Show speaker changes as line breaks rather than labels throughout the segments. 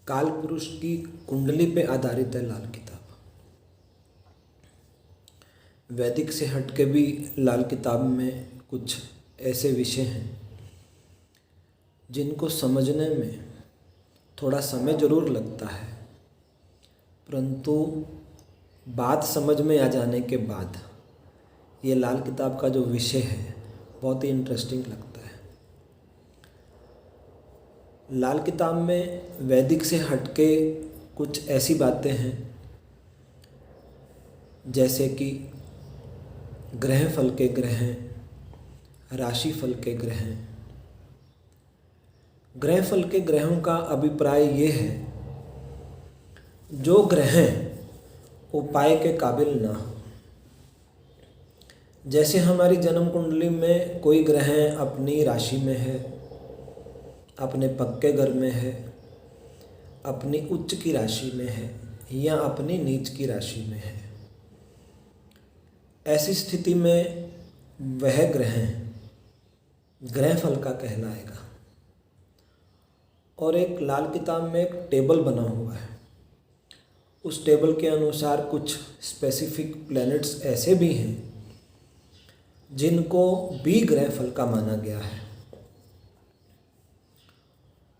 काल पुरुष की कुंडली पे आधारित है लाल किताब। वैदिक से हटके भी लाल किताब में कुछ ऐसे विषय हैं जिनको समझने में थोड़ा समय ज़रूर लगता है, परंतु बात समझ में आ जाने के बाद ये लाल किताब का जो विषय है बहुत ही इंटरेस्टिंग लगता है। लाल किताब में वैदिक से हटके कुछ ऐसी बातें हैं जैसे कि ग्रह फल के ग्रह, राशि फल के ग्रह। ग्रह फल के ग्रहों का अभिप्राय ये है जो ग्रह उपाय के काबिल ना हो। जैसे हमारी जन्म कुंडली में कोई ग्रह अपनी राशि में है, अपने पक्के घर में है, अपनी उच्च की राशि में है या अपनी नीच की राशि में है, ऐसी स्थिति में वह ग्रह फल का कहलाएगा। और एक लाल किताब में एक टेबल बना हुआ है, उस टेबल के अनुसार कुछ स्पेसिफिक प्लैनेट्स ऐसे भी हैं जिनको भी ग्रह फल का माना गया है।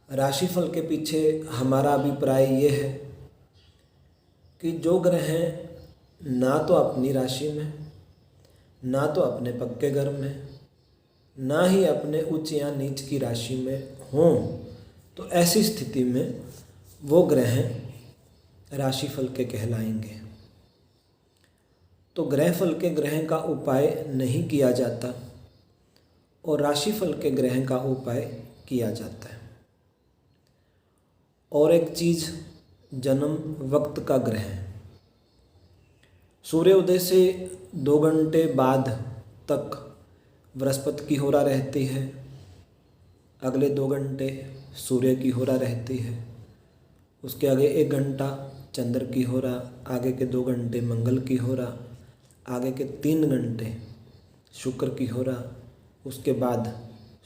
राशिफल के पीछे हमारा अभिप्राय ये है कि जो ग्रह ना तो अपनी राशि में, ना तो अपने पक्के घर में, ना ही अपने उच्च या नीच की राशि में हों, तो ऐसी स्थिति में वो ग्रह राशिफल के कहलाएंगे। तो ग्रह फल के ग्रह का उपाय नहीं किया जाता और राशिफल के ग्रह का उपाय किया जाता है। और एक चीज़, जन्म वक्त का ग्रह। सूर्योदय से 2 घंटे बाद तक बृहस्पति की होरा रहती है, अगले 2 घंटे सूर्य की होरा रहती है, उसके आगे 1 घंटा चंद्र की होरा, आगे के 2 घंटे मंगल की होरा, आगे के 3 घंटे शुक्र की होरा, उसके बाद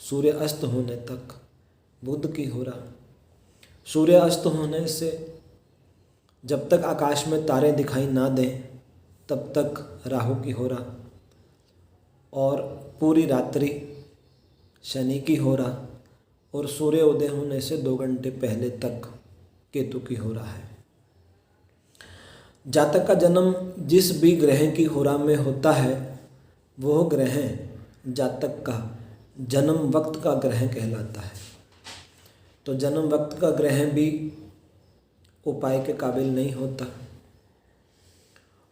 सूर्य अस्त होने तक बुध की होरा। सूर्य अस्त होने से जब तक आकाश में तारे दिखाई ना दें तब तक राहु की होरा, और पूरी रात्रि शनि की होरा, और सूर्य उदय होने से 2 घंटे पहले तक केतु की होरा है। जातक का जन्म जिस भी ग्रह की होरा में होता है वह ग्रह जातक का जन्म वक्त का ग्रह कहलाता है। तो जन्म वक्त का ग्रह भी उपाय के काबिल नहीं होता।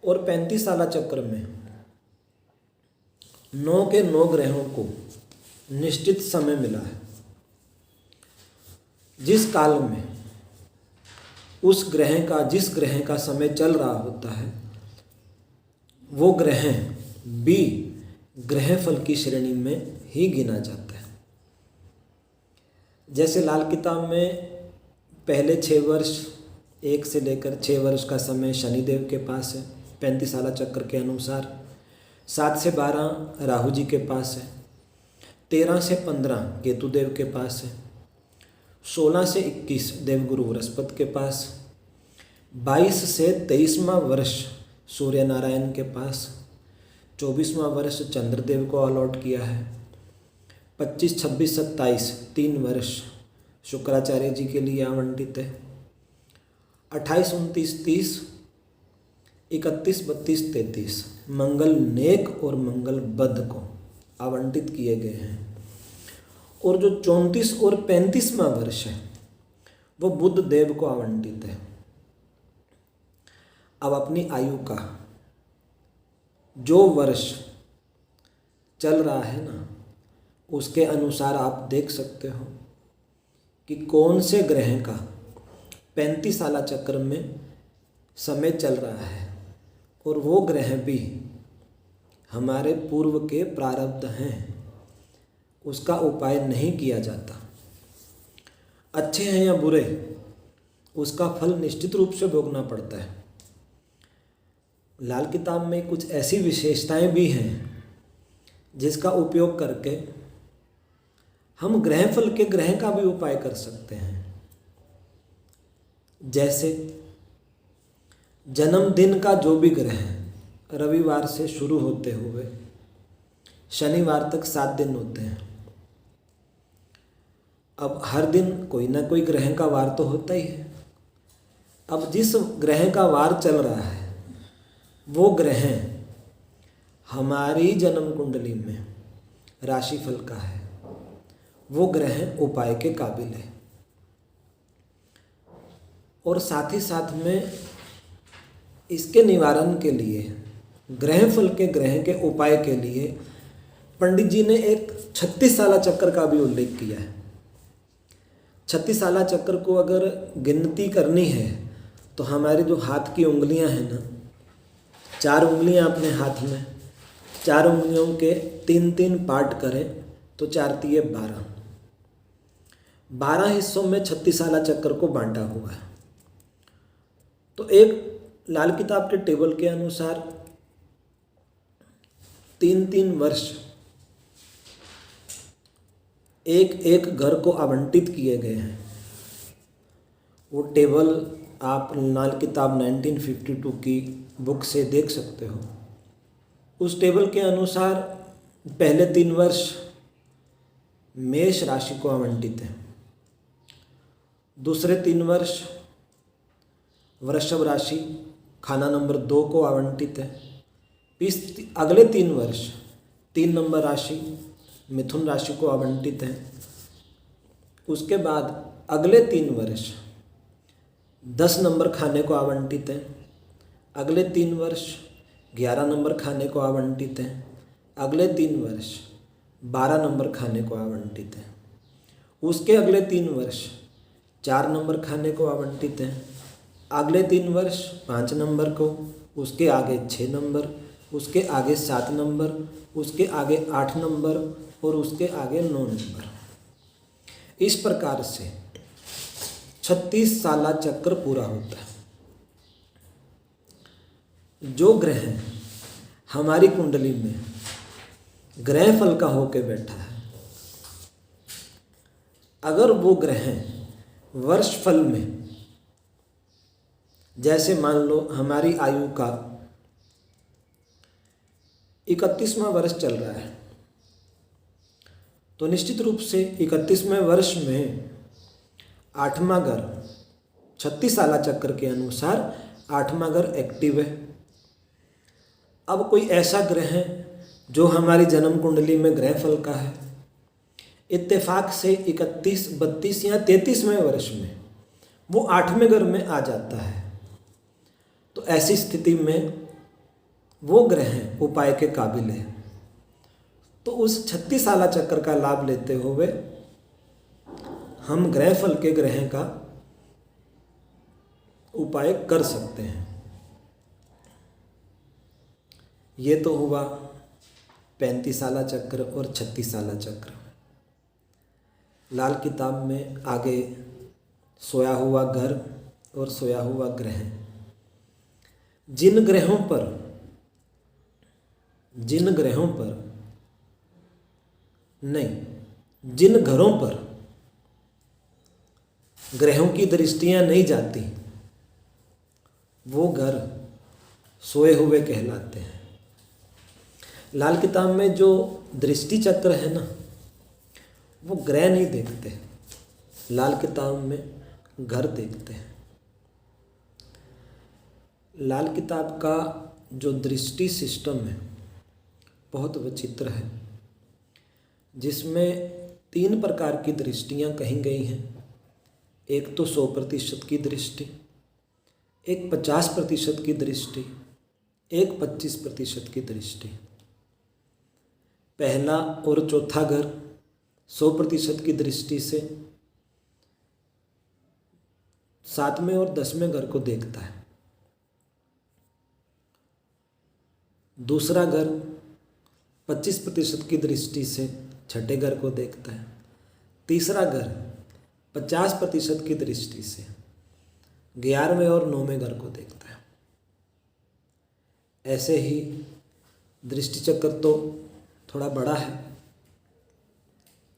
और 35 साला चक्र में 9 के 9 ग्रहों को निश्चित समय मिला है। जिस काल में जिस ग्रह का समय चल रहा होता है वो ग्रह भी ग्रह फल की श्रेणी में ही गिना जाता है। जैसे लाल किताब में पहले 6 वर्ष 1 से लेकर 6 वर्ष का समय शनिदेव के पास है 35 साला चक्र के अनुसार, 7 से 12 राहु जी के पास है, 13 से 15 केतु देव के पास है, 16 से 21 देवगुरु बृहस्पति के पास, 22 से 23वां वर्ष सूर्य नारायण के पास, 24वां वर्ष चंद्रदेव को अलॉट किया है, 25, 26, 27 3 वर्ष शुक्राचार्य जी के लिए आवंटित है, 28, 29, 30, 31, 32, 33 मंगल नेक और मंगल बद को आवंटित किए गए हैं। और जो 34 और 35वां वर्ष है वो बुध देव को आवंटित है। अब अपनी आयु का जो वर्ष चल रहा है ना, उसके अनुसार आप देख सकते हो कि कौन से ग्रह का 35 साला चक्र में समय चल रहा है, और वो ग्रह भी हमारे पूर्व के प्रारब्ध हैं, उसका उपाय नहीं किया जाता। अच्छे हैं या बुरे, उसका फल निश्चित रूप से भोगना पड़ता है। लाल किताब में कुछ ऐसी विशेषताएं भी हैं जिसका उपयोग करके हम ग्रह फल के ग्रह का भी उपाय कर सकते हैं। जैसे जन्मदिन का जो भी ग्रह है, रविवार से शुरू होते हुए शनिवार तक 7 दिन होते हैं। अब हर दिन कोई ना कोई ग्रह का वार तो होता ही है। अब जिस ग्रह का वार चल रहा है वो ग्रह हमारी जन्म कुंडली में राशिफल का है, वो ग्रह उपाय के काबिल है। और साथ ही साथ में इसके निवारण के लिए, ग्रहफल के ग्रह के उपाय के लिए पंडित जी ने एक 36 साला चक्र का भी उल्लेख किया है। 36 साला चक्र को अगर गिनती करनी है तो हमारे जो हाथ की उंगलियां हैं ना, 4 उंगलियां अपने हाथ में, 4 उंगलियों के 3-3 पार्ट करें तो 4 तिये 12, 12 हिस्सों में 36 साला चक्र को बांटा हुआ है। तो एक लाल किताब के टेबल के अनुसार 3-3 वर्ष एक एक घर को आवंटित किए गए हैं। वो टेबल आप लाल किताब 1952 की बुक से देख सकते हो। उस टेबल के अनुसार पहले 3 वर्ष मेष राशि को आवंटित है, दूसरे 3 वर्ष वृषभ राशि खाना नंबर 2 को आवंटित है। अगले 3 वर्ष 3 नंबर राशि मिथुन राशि को आवंटित है। उसके बाद अगले 3 वर्ष 10 नंबर खाने को आवंटित है। अगले 3 वर्ष 11 नंबर खाने को आवंटित है। अगले 3 वर्ष 12 नंबर खाने को आवंटित है। उसके अगले 3 वर्ष 4 नंबर खाने को आवंटित है। अगले 3 वर्ष 5 नंबर को, उसके आगे 6 नंबर, उसके आगे 7 नंबर, उसके आगे 8 नंबर और उसके आगे 9 नंबर। इस प्रकार से 36 साला चक्र पूरा होता है। जो ग्रह हमारी कुंडली में ग्रह फल का होके बैठा है, अगर वो ग्रह वर्ष फल में, जैसे मान लो हमारी आयु का 31वां वर्ष चल रहा है, तो निश्चित रूप से 31वें वर्ष में 8वां घर 36 साला चक्र के अनुसार 8वां घर एक्टिव है। अब कोई ऐसा ग्रह है जो हमारी जन्म कुंडली में ग्रह फल का है, इत्तेफाक से 31, 32 या 33वें वर्ष में वो 8वें घर में आ जाता है, तो ऐसी स्थिति में वो ग्रह उपाय के काबिल है। तो उस 36 साला चक्र का लाभ लेते हुए हम ग्रह फल के ग्रह का उपाय कर सकते हैं। ये तो हुआ 35 साला चक्र और 36 साला चक्र। लाल किताब में आगे सोया हुआ घर और सोया हुआ ग्रह, जिन ग्रहों पर नहीं, जिन घरों पर ग्रहों की दृष्टियां नहीं जाती वो घर सोए हुए कहलाते हैं। लाल किताब में जो दृष्टि चक्र है ना, वो ग्रह नहीं देखते, लाल किताब में घर देखते हैं। लाल किताब का जो दृष्टि सिस्टम है बहुत विचित्र है, जिसमें 3 प्रकार की दृष्टियां कही गई हैं। एक तो 100% की दृष्टि, एक 50% की दृष्टि, एक 25% की दृष्टि। पहला और चौथा घर 100% की दृष्टि से 7वें और 10वें घर को देखता है। दूसरा घर 25% की दृष्टि से 6ठे घर को देखता है। तीसरा घर 50% की दृष्टि से 11वें और 9वें घर को देखता है। ऐसे ही दृष्टि चक्र तो थोड़ा बड़ा है।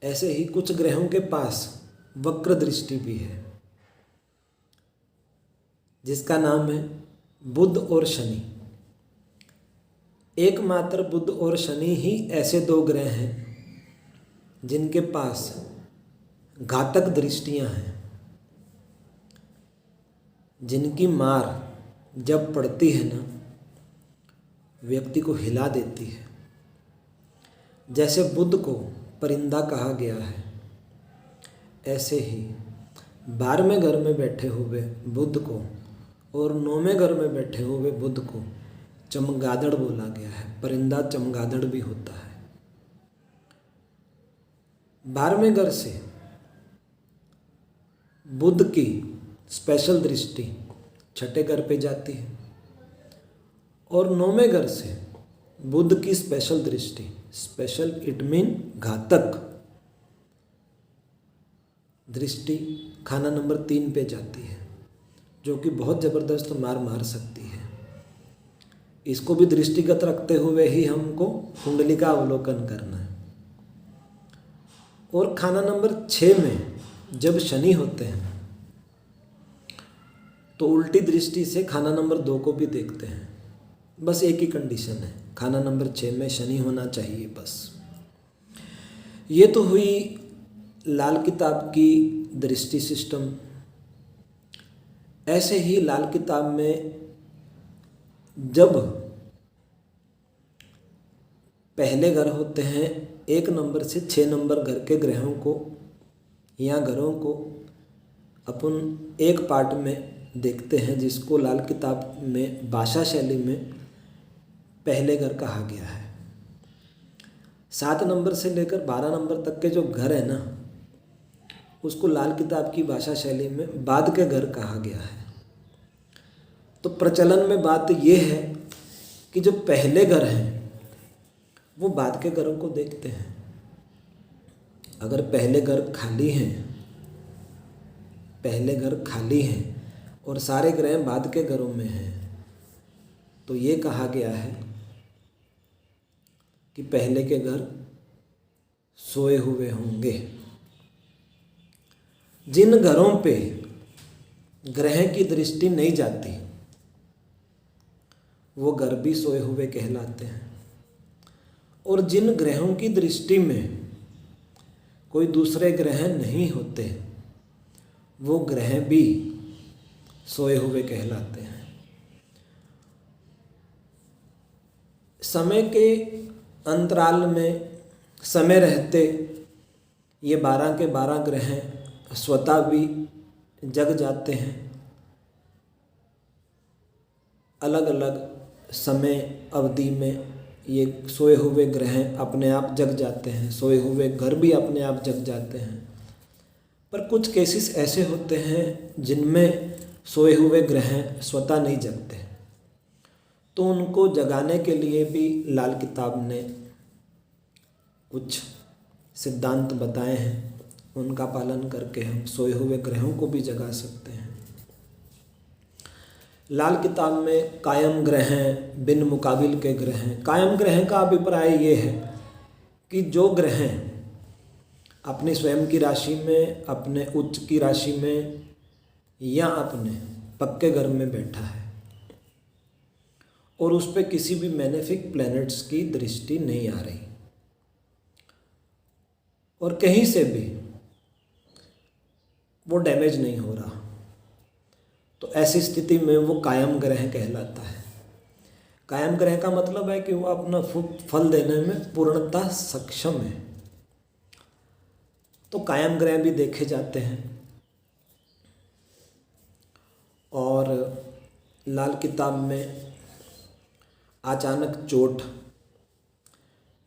ऐसे ही कुछ ग्रहों के पास वक्र दृष्टि भी है। जिसका नाम है बुध और शनि। एकमात्र बुध और शनि ही ऐसे दो ग्रह हैं जिनके पास घातक दृष्टियां हैं, जिनकी मार जब पड़ती है ना, व्यक्ति को हिला देती है। जैसे बुध को परिंदा कहा गया है, ऐसे ही 12वें घर में बैठे हुए बुध को और 9वें घर में बैठे हुए बुध को चमगादड़ बोला गया है। परिंदा चमगादड़ भी होता है। 12वें घर से बुध की स्पेशल दृष्टि 6ठे घर पे जाती है और 9वें घर से बुध की स्पेशल दृष्टि, स्पेशल इट मीन घातक दृष्टि, खाना नंबर 3 पे जाती है, जो कि बहुत ज़बरदस्त मार सकती है। इसको भी दृष्टिगत रखते हुए ही हमको कुंडली का अवलोकन करना है। और खाना नंबर 6 में जब शनि होते हैं तो उल्टी दृष्टि से खाना नंबर 2 को भी देखते हैं। बस एक ही कंडीशन है, खाना नंबर 6 में शनि होना चाहिए बस। ये तो हुई लाल किताब की दृष्टि सिस्टम। ऐसे ही लाल किताब में जब पहले घर होते हैं 1 नंबर से 6 नंबर घर के ग्रहों को या घरों को अपन एक पार्ट में देखते हैं, जिसको लाल किताब में भाषा शैली में पहले घर कहा गया है। 7 नंबर से लेकर 12 नंबर तक के जो घर है ना, उसको लाल किताब की भाषा शैली में बाद के घर कहा गया है। तो प्रचलन में बात यह है कि जो पहले घर हैं वो बाद के घरों को देखते हैं। अगर पहले घर खाली हैं और सारे ग्रह बाद के घरों में हैं, तो ये कहा गया है कि पहले के घर सोए हुए होंगे। जिन घरों पे ग्रह की दृष्टि नहीं जाती वो घर भी सोए हुए कहलाते हैं। और जिन ग्रहों की दृष्टि में कोई दूसरे ग्रह नहीं होते वो ग्रह भी सोए हुए कहलाते हैं। समय के अंतराल में समय रहते ये 12 के 12 ग्रह स्वतः भी जग जाते हैं। अलग अलग समय अवधि में ये सोए हुए ग्रह अपने आप जग जाते हैं, सोए हुए घर भी अपने आप जग जाते हैं। पर कुछ केसेस ऐसे होते हैं जिनमें सोए हुए ग्रह स्वतः नहीं जगते, तो उनको जगाने के लिए भी लाल किताब ने कुछ सिद्धांत बताए हैं। उनका पालन करके हम सोए हुए ग्रहों को भी जगा सकते हैं। लाल किताब में कायम ग्रह हैं, बिन मुकाबिल के ग्रह हैं। कायम ग्रह का अभिप्राय ये है कि जो ग्रह अपनी स्वयं की राशि में, अपने उच्च की राशि में या अपने पक्के घर में बैठा है और उस पर किसी भी मैलेफिक प्लैनेट्स की दृष्टि नहीं आ रही और कहीं से भी वो डैमेज नहीं हो रहा, तो ऐसी स्थिति में वो कायम ग्रह कहलाता है। कायम ग्रह का मतलब है कि वो अपना फल देने में पूर्णतः सक्षम है। तो कायम ग्रह भी देखे जाते हैं। और लाल किताब में अचानक चोट,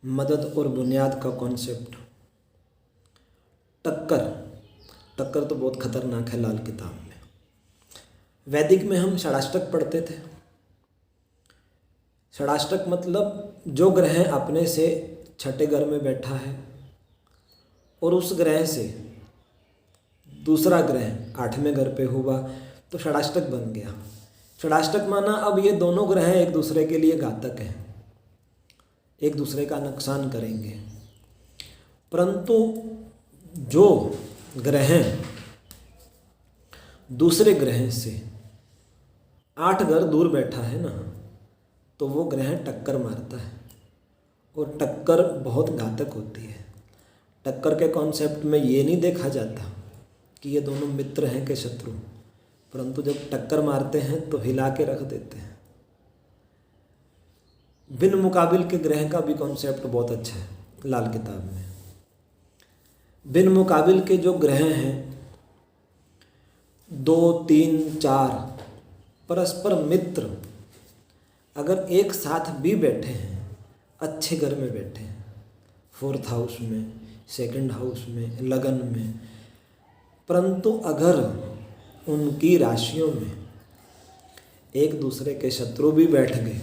मदद और बुनियाद का कॉन्सेप्ट, टक्कर तो बहुत खतरनाक है लाल किताब में। वैदिक में हम षडाष्टक पढ़ते थे। षडाष्टक मतलब जो ग्रह अपने से 6ठे घर में बैठा है और उस ग्रह से दूसरा ग्रह 8वें घर पे हुआ तो षडाष्टक बन गया। षडाष्टक माना अब ये दोनों ग्रह एक दूसरे के लिए घातक हैं, एक दूसरे का नुकसान करेंगे। परंतु जो ग्रह दूसरे ग्रह से 8 घर दूर बैठा है ना, तो वो ग्रह टक्कर मारता है, और टक्कर बहुत घातक होती है। टक्कर के कॉन्सेप्ट में ये नहीं देखा जाता कि ये दोनों मित्र हैं कि शत्रु, परंतु जब टक्कर मारते हैं तो हिला के रख देते हैं। बिन मुकाबिल के ग्रह का भी कॉन्सेप्ट बहुत अच्छा है लाल किताब में। बिन मुकाबिल के जो ग्रह हैं 2, 3, 4 परस्पर मित्र अगर एक साथ भी बैठे हैं, अच्छे घर में बैठे हैं, 4th हाउस में, 2nd हाउस में, लगन में, परंतु अगर उनकी राशियों में एक दूसरे के शत्रु भी बैठ गए,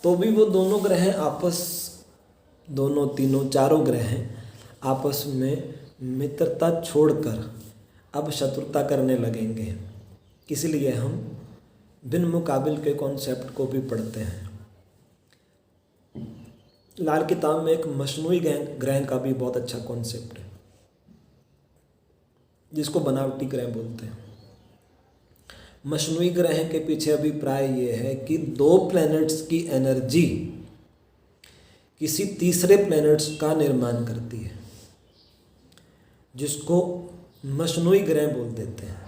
तो भी वो दोनों ग्रह दोनों, तीनों, चारों ग्रह आपस में मित्रता छोड़कर अब शत्रुता करने लगेंगे। इसलिए हम बिन मुकाबिल के कॉन्सेप्ट को भी पढ़ते हैं। लाल किताब में एक मशनूई ग्रह का भी बहुत अच्छा कॉन्सेप्ट है, जिसको बनावटी ग्रह बोलते हैं। मशनूई ग्रह के पीछे अभिप्राय ये है कि 2 प्लैनेट्स की एनर्जी किसी तीसरे प्लैनेट्स का निर्माण करती है, जिसको मशनूई ग्रह बोल देते हैं।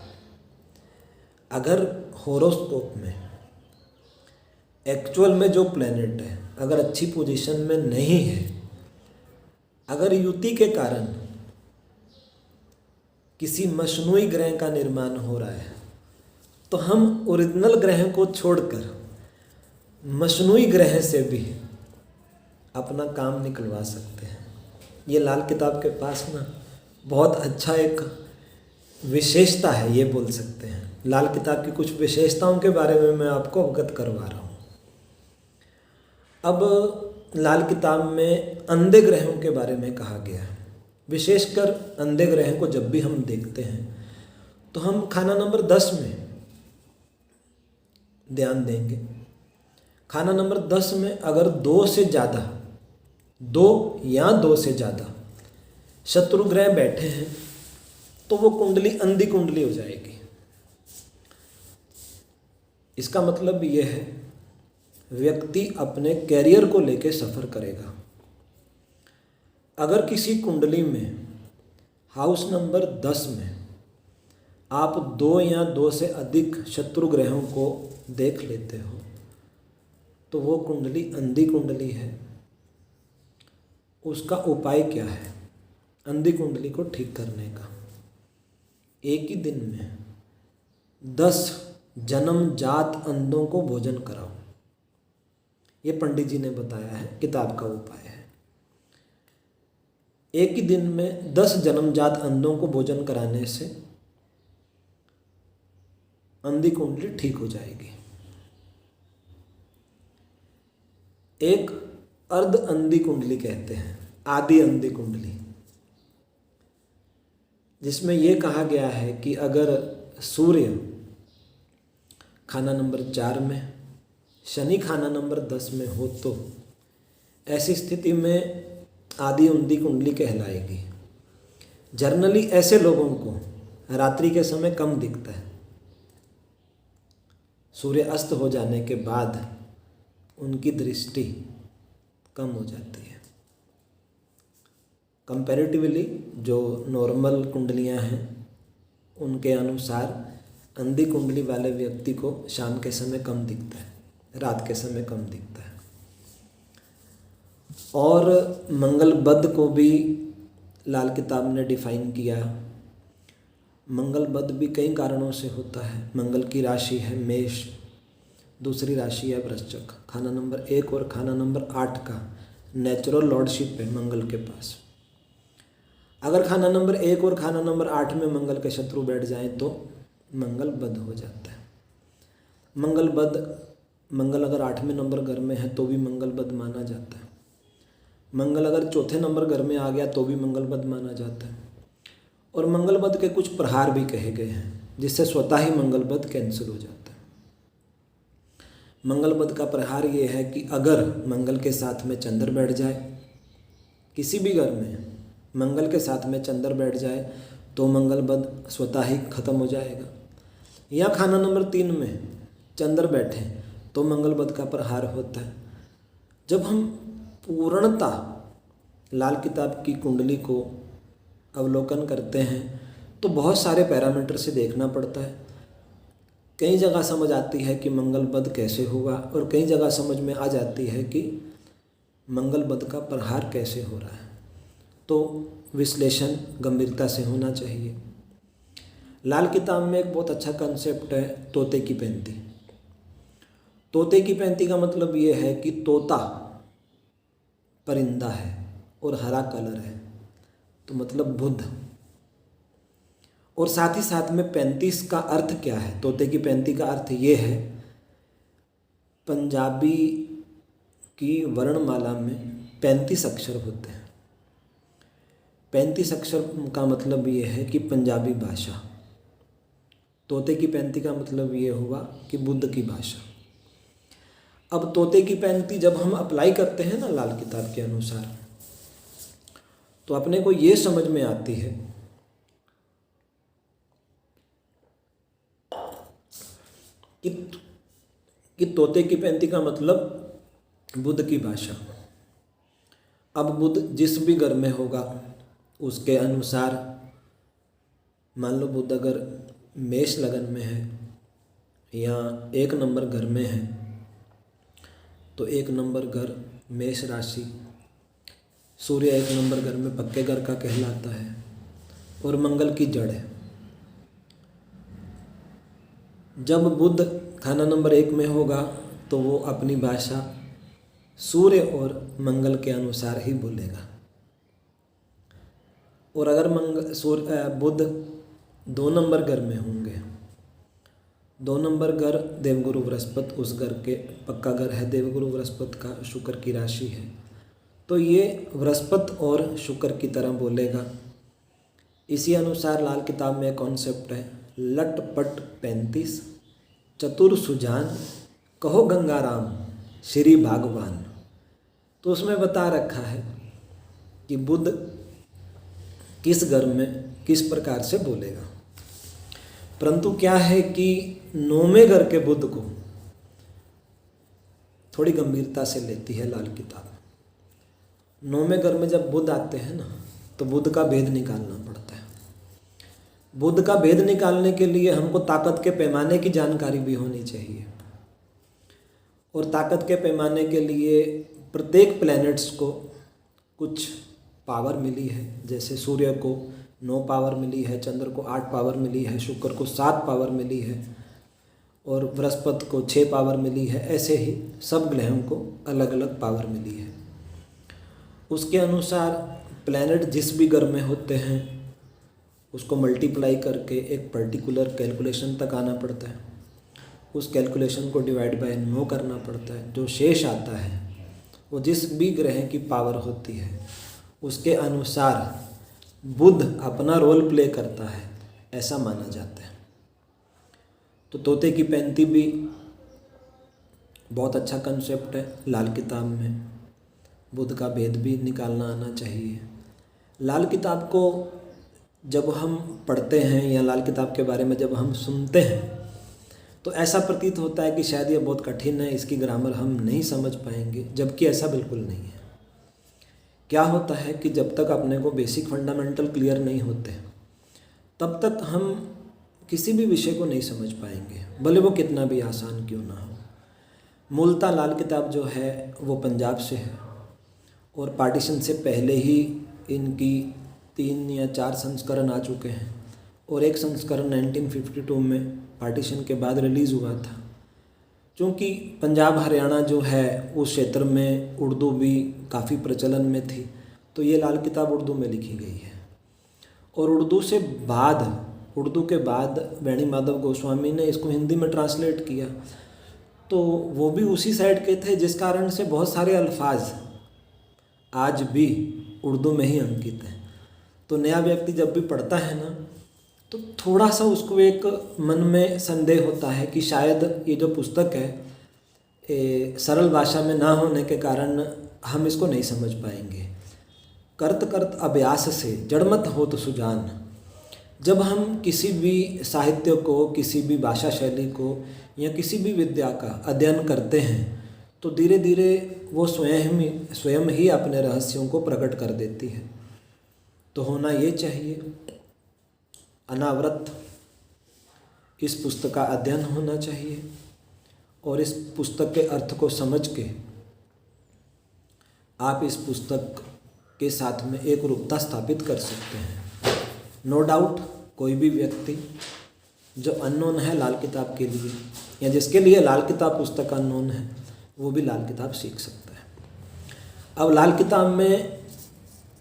अगर होरोस्कोप में एक्चुअल में जो प्लैनेट है अगर अच्छी पोजीशन में नहीं है, अगर युति के कारण किसी मशनूई ग्रह का निर्माण हो रहा है, तो हम ओरिजिनल ग्रह को छोड़कर मशनूई ग्रह से भी अपना काम निकलवा सकते हैं। ये लाल किताब के पास ना बहुत अच्छा एक विशेषता है, ये बोल सकते हैं। लाल किताब की कुछ विशेषताओं के बारे में मैं आपको अवगत करवा रहा हूँ। अब लाल किताब में अंधे ग्रहों के बारे में कहा गया है। विशेषकर अंधे ग्रह को जब भी हम देखते हैं तो हम खाना नंबर 10 में ध्यान देंगे। खाना नंबर 10 में अगर 2 या 2 से ज़्यादा शत्रु ग्रह बैठे हैं तो वो कुंडली अंधी कुंडली हो जाएगी। इसका मतलब ये है व्यक्ति अपने कैरियर को लेकर सफ़र करेगा। अगर किसी कुंडली में हाउस नंबर 10 में आप 2 या 2 से अधिक शत्रु ग्रहों को देख लेते हो तो वो कुंडली अंधी कुंडली है। उसका उपाय क्या है अंधी कुंडली को ठीक करने का? एक ही दिन में 10 जन्मजात अंधों को भोजन कराओ। ये पंडित जी ने बताया है, किताब का उपाय है। एक ही दिन में 10 जन्मजात अंधों को भोजन कराने से अंधी कुंडली ठीक हो जाएगी। एक अर्ध अंधी कुंडली कहते हैं, आधी अंधी कुंडली, जिसमें यह कहा गया है कि अगर सूर्य खाना नंबर 4 में, शनि खाना नंबर 10 में हो तो ऐसी स्थिति में आधी अंधी कुंडली कहलाएगी। जनरली ऐसे लोगों को रात्रि के समय कम दिखता है। सूर्य अस्त हो जाने के बाद उनकी दृष्टि कम हो जाती है। कंपैरेटिवली जो नॉर्मल कुंडलियां हैं उनके अनुसार अंधी कुंडली वाले व्यक्ति को शाम के समय कम दिखता है, रात के समय कम दिखता है। और मंगल बद को भी लाल किताब ने डिफाइन किया। मंगल बद भी कई कारणों से होता है। मंगल की राशि है मेष, दूसरी राशि है वृश्चिक। खाना नंबर 1 और खाना नंबर 8 का नेचुरल लॉर्डशिप है मंगल के पास। अगर खाना नंबर 1 और खाना नंबर 8 में मंगल के शत्रु बैठ जाएं तो मंगल बद हो जाता है। मंगल अगर 8वें नंबर घर में है तो भी मंगल बद माना जाता है। मंगल अगर 4थे नंबर घर में आ गया तो भी मंगल बद माना जाता है। और मंगल बद के कुछ प्रहार भी कहे गए हैं जिससे स्वतः ही मंगल बद कैंसिल हो जाता है। मंगल बद का प्रहार ये है कि अगर मंगल के साथ में चंद्र बैठ जाए, किसी भी घर में मंगल के साथ में चंद्र बैठ जाए तो मंगल बद स्वतः ही खत्म हो जाएगा। या खाना नंबर 3 में चंद्र बैठे तो मंगल बुध का प्रहार होता है। जब हम पूर्णता लाल किताब की कुंडली को अवलोकन करते हैं तो बहुत सारे पैरामीटर से देखना पड़ता है। कई जगह समझ आती है कि मंगल बुध कैसे हुआ और कई जगह समझ में आ जाती है कि मंगल बुध का प्रहार कैसे हो रहा है। तो विश्लेषण गंभीरता से होना चाहिए। लाल किताब में एक बहुत अच्छा कंसेप्ट है तोते की पैंती। तोते की पैंती का मतलब ये है कि तोता परिंदा है और हरा कलर है, तो मतलब बुध। और साथ ही साथ में 35 का अर्थ क्या है? तोते की पैंती का अर्थ ये है, पंजाबी की वर्णमाला में 35 अक्षर होते हैं। 35 अक्षर का मतलब ये है कि पंजाबी भाषा। तोते की पैंती का मतलब ये हुआ कि बुद्ध की भाषा। अब तोते की पैंती जब हम अप्लाई करते हैं ना लाल किताब के अनुसार, तो अपने को ये समझ में आती है कि तोते की पैंती का मतलब बुद्ध की भाषा। अब बुद्ध जिस भी घर में होगा उसके अनुसार, मान लो बुद्ध अगर मेष लगन में है या 1 नंबर घर में है तो 1 नंबर घर मेष राशि, सूर्य 1 नंबर घर में पक्के घर का कहलाता है और मंगल की जड़ है। जब बुध खाना नंबर 1 में होगा तो वो अपनी भाषा सूर्य और मंगल के अनुसार ही बोलेगा। और अगर बुध 2 नंबर घर में होंगे, 2 नंबर घर देवगुरु बृहस्पति, उस घर के पक्का घर है देवगुरु बृहस्पति का, शुक्र की राशि है, तो ये बृहस्पति और शुक्र की तरह बोलेगा। इसी अनुसार लाल किताब में कॉन्सेप्ट है लटपट 35 चतुर सुजान कहो गंगाराम श्री भागवान। तो उसमें बता रखा है कि बुध किस घर में किस प्रकार से बोलेगा। परंतु क्या है कि 9वें घर के बुध को थोड़ी गंभीरता से लेती है लाल किताब। 9वें घर में जब बुध आते हैं ना तो बुध का भेद निकालना पड़ता है। बुध का भेद निकालने के लिए हमको ताकत के पैमाने की जानकारी भी होनी चाहिए। और ताकत के पैमाने के लिए प्रत्येक प्लैनेट्स को कुछ पावर मिली है। जैसे सूर्य को 9 पावर मिली है, चंद्र को 8 पावर मिली है, शुक्र को 7 पावर मिली है और बृहस्पति को 6 पावर मिली है। ऐसे ही सब ग्रहों को अलग अलग पावर मिली है। उसके अनुसार प्लैनेट जिस भी घर में होते हैं उसको मल्टीप्लाई करके एक पर्टिकुलर कैलकुलेशन तक आना पड़ता है। उस कैलकुलेशन को डिवाइड बाय 9 करना पड़ता है। जो शेष आता है वो जिस भी ग्रह की पावर होती है उसके अनुसार बुध अपना रोल प्ले करता है, ऐसा माना जाता है। तो तोते की पैंती भी बहुत अच्छा कंसेप्ट है लाल किताब में। बुध का भेद भी निकालना आना चाहिए। लाल किताब को जब हम पढ़ते हैं या लाल किताब के बारे में जब हम सुनते हैं तो ऐसा प्रतीत होता है कि शायद ये बहुत कठिन है, इसकी ग्रामर हम नहीं समझ पाएंगे, जबकि ऐसा बिल्कुल नहीं है। क्या होता है कि जब तक अपने को बेसिक फंडामेंटल क्लियर नहीं होते तब तक हम किसी भी विषय को नहीं समझ पाएंगे, भले वो कितना भी आसान क्यों ना हो। मूलतः लाल किताब जो है वो पंजाब से है और पार्टीशन से पहले ही इनकी 3 या 4 संस्करण आ चुके हैं और एक संस्करण 1952 में पार्टीशन के बाद रिलीज़ हुआ था। क्योंकि पंजाब हरियाणा जो है उस क्षेत्र में उर्दू भी काफ़ी प्रचलन में थी, तो ये लाल किताब उर्दू में लिखी गई है। और उर्दू के बाद वेणी माधव गोस्वामी ने इसको हिंदी में ट्रांसलेट किया, तो वो भी उसी साइड के थे, जिस कारण से बहुत सारे अल्फाज आज भी उर्दू में ही अंकित हैं। तो नया व्यक्ति जब भी पढ़ता है ना तो थोड़ा सा उसको एक मन में संदेह होता है कि शायद ये जो पुस्तक है सरल भाषा में ना होने के कारण हम इसको नहीं समझ पाएंगे। करत करत अभ्यास से जड़मत होत सुजान, जब हम किसी भी साहित्य को, किसी भी भाषा शैली को या किसी भी विद्या का अध्ययन करते हैं तो धीरे धीरे वो स्वयं ही अपने रहस्यों को प्रकट कर देती है। तो होना ये चाहिए, अनावरत इस पुस्तक का अध्ययन होना चाहिए और इस पुस्तक के अर्थ को समझ के आप इस पुस्तक के साथ में एक रूपता स्थापित कर सकते हैं। नो डाउट कोई भी व्यक्ति जो अननोन है लाल किताब के लिए, या जिसके लिए लाल किताब पुस्तक अननोन है, वो भी लाल किताब सीख सकता है। अब लाल किताब में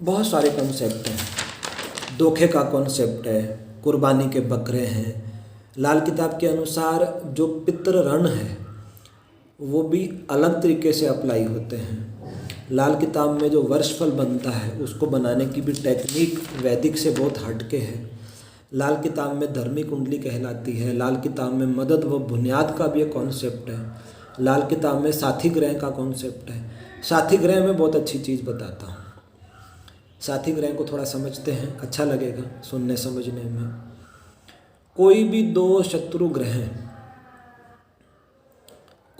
बहुत सारे कॉन्सेप्ट हैं। धोखे का कॉन्सेप्ट है, कुर्बानी के बकरे हैं। लाल किताब के अनुसार जो पितृ ऋण है वो भी अलग तरीके से अप्लाई होते हैं। लाल किताब में जो वर्षफल बनता है उसको बनाने की भी टेक्निक वैदिक से बहुत हटके है। लाल किताब में धर्मी कुंडली कहलाती है। लाल किताब में मदद व बुनियाद का भी एक कॉन्सेप्ट है। लाल किताब में साथी ग्रह का कॉन्सेप्ट है। साथी ग्रह में बहुत अच्छी चीज़ बताता हूँ। साथी ग्रह को थोड़ा समझते हैं, अच्छा लगेगा सुनने समझने में। कोई भी दो शत्रु ग्रह,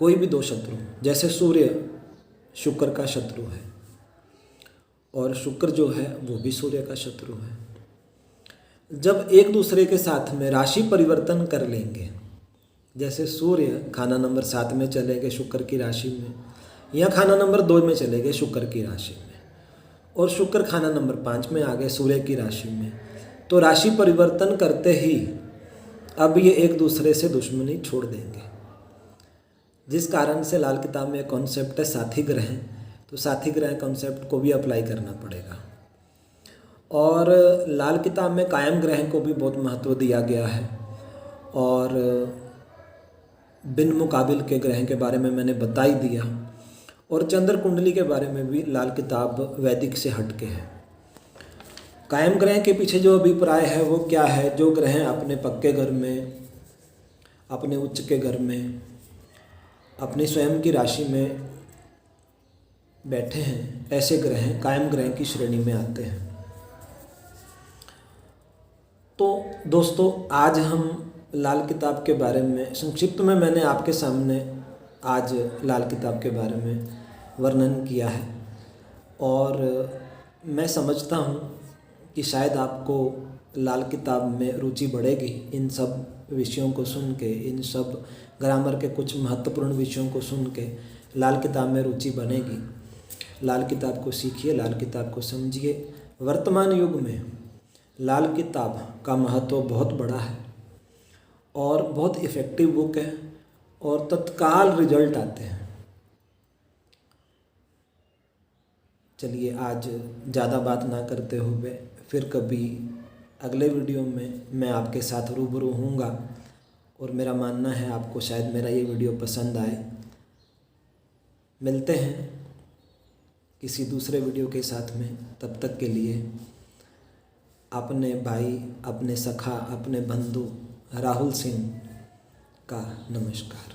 कोई भी दो शत्रु, जैसे सूर्य शुक्र का शत्रु है और शुक्र जो है वो भी सूर्य का शत्रु है। जब एक दूसरे के साथ में राशि परिवर्तन कर लेंगे, जैसे सूर्य खाना नंबर 7 में चले गए शुक्र की राशि में, या खाना नंबर 2 में चले गए शुक्र की राशि में, और शुक्र खाना नंबर 5 में आ गए सूर्य की राशि में, तो राशि परिवर्तन करते ही अब ये एक दूसरे से दुश्मनी छोड़ देंगे। जिस कारण से लाल किताब में एक कॉन्सेप्ट है साथी ग्रह, तो साथी ग्रह कॉन्सेप्ट को भी अप्लाई करना पड़ेगा। और लाल किताब में कायम ग्रह को भी बहुत महत्व दिया गया है, और बिन मुकाबिल के ग्रह के बारे में मैंने बता ही दिया, और चंद्र कुंडली के बारे में भी लाल किताब वैदिक से हटके है। कायम ग्रह के पीछे जो अभिप्राय है वो क्या है? जो ग्रह अपने पक्के घर में, अपने उच्च के घर में, अपनी स्वयं की राशि में बैठे हैं, ऐसे ग्रह कायम ग्रह की श्रेणी में आते हैं। तो दोस्तों, आज हम लाल किताब के बारे में संक्षिप्त में मैंने आपके सामने आज लाल किताब के बारे में वर्णन किया है, और मैं समझता हूँ कि शायद आपको लाल किताब में रुचि बढ़ेगी। इन सब विषयों को सुन के, इन सब ग्रामर के कुछ महत्वपूर्ण विषयों को सुन के लाल किताब में रुचि बनेगी। लाल किताब को सीखिए, लाल किताब को समझिए। वर्तमान युग में लाल किताब का महत्व बहुत बड़ा है और बहुत इफ़ेक्टिव बुक है, और तत्काल रिजल्ट आते हैं। चलिए, आज ज़्यादा बात ना करते हुए फिर कभी अगले वीडियो में मैं आपके साथ रूबरू होऊंगा, और मेरा मानना है आपको शायद मेरा ये वीडियो पसंद आए। मिलते हैं किसी दूसरे वीडियो के साथ में। तब तक के लिए अपने भाई, अपने सखा, अपने बंधु राहुल सिंह का नमस्कार।